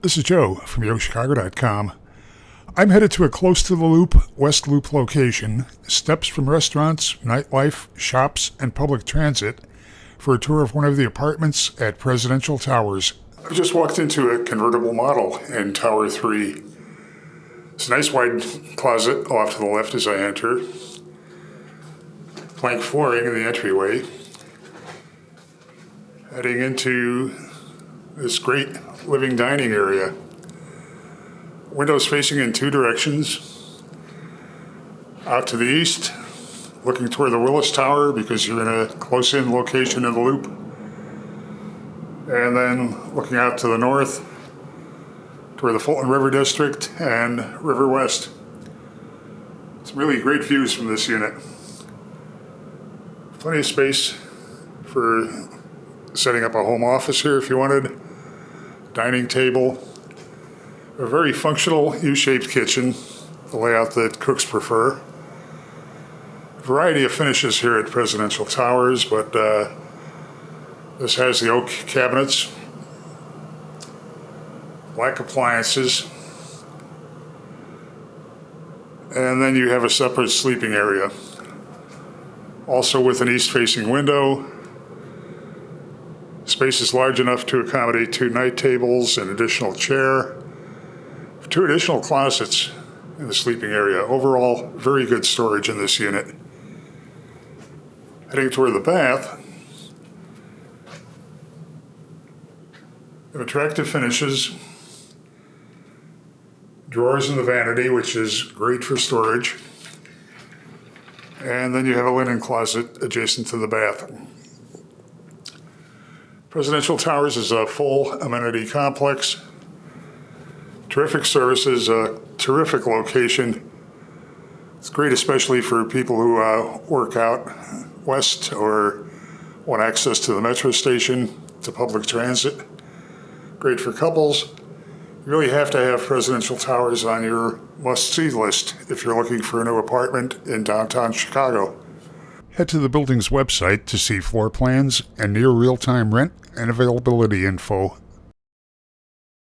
This is Joe from YoChicago.com. I'm headed to a close to the Loop, West Loop location, steps from restaurants, nightlife, shops, and public transit, for a tour of one of the apartments at Presidential Towers. I just walked into a convertible model in Tower 3. It's a nice wide closet off to the left as I enter. Plank flooring in the entryway. Heading into this great living dining area. Windows facing in two directions. Out to the east, looking toward the Willis Tower because you're in a close-in location in the Loop. And then looking out to the north toward the Fulton River District and River West. Some really great views from this unit. Plenty of space for setting up a home office here if you wanted. Dining table. A very functional U-shaped kitchen, the layout that cooks prefer. Variety of finishes here at Presidential Towers, but this has the oak cabinets, black appliances, and then you have a separate sleeping area. Also with an east-facing window. Space is large enough to accommodate two night tables, an additional chair, two additional closets in the sleeping area. Overall, very good storage in this unit. Heading toward the bath, attractive finishes, drawers in the vanity, which is great for storage, and then you have a linen closet adjacent to the bath. Presidential Towers is a full amenity complex. Terrific services, a terrific location. It's great especially for people who work out west or want access to the metro station, to public transit. Great for couples. You really have to have Presidential Towers on your must-see list if you're looking for a new apartment in downtown Chicago. Head to the building's website to see floor plans and near real-time rent and availability info.